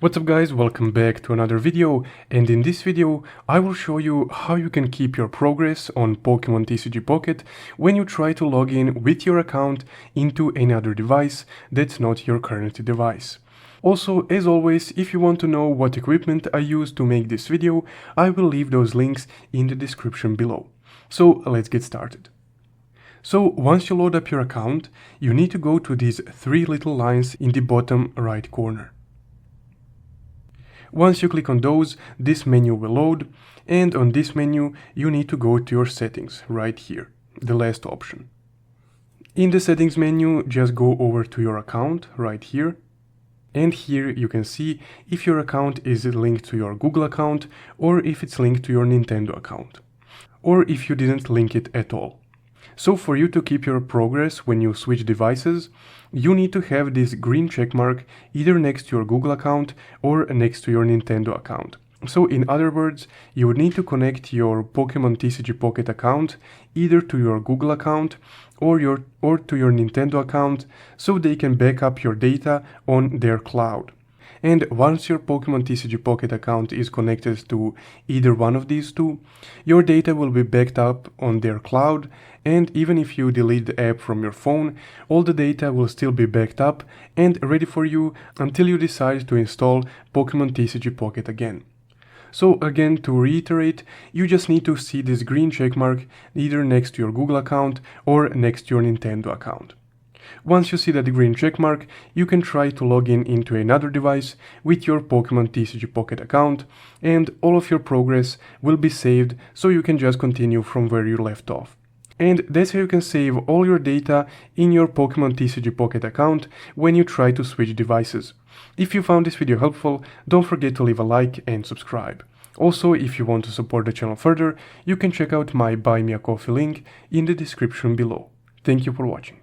What's up guys, welcome back to another video, and in this video I will show you how you can keep your progress on Pokemon TCG Pocket when you try to log in with your account into another device that's not your current device. Also, as always, if you want to know what equipment I use to make this video, I will leave those links in the description below. So let's get started. So once you load up your account, you need to go to these three little lines in the bottom right corner. Once you click on those, this menu will load, and on this menu you need to go to your settings right here, the last option. In the settings menu, just go over to your account right here, and here you can see if your account is linked to your Google account or if it's linked to your Nintendo account, or if you didn't link it at all. So for you to keep your progress when you switch devices, you need to have this green check mark either next to your Google account or next to your Nintendo account. So in other words, you would need to connect your Pokemon TCG Pocket account either to your Google account or to your Nintendo account so they can back up your data on their cloud. And once your Pokemon TCG Pocket account is connected to either one of these two, your data will be backed up on their cloud, and even if you delete the app from your phone, all the data will still be backed up and ready for you until you decide to install Pokemon TCG Pocket again. So again, to reiterate, you just need to see this green check mark either next to your Google account or next to your Nintendo account. Once you see that green check mark, you can try to log in into another device with your Pokemon TCG Pocket account, and all of your progress will be saved so you can just continue from where you left off. And that's how you can save all your data in your Pokemon TCG Pocket account when you try to switch devices. If you found this video helpful, don't forget to leave a like and subscribe. Also, if you want to support the channel further, you can check out my Buy Me a Coffee link in the description below. Thank you for watching.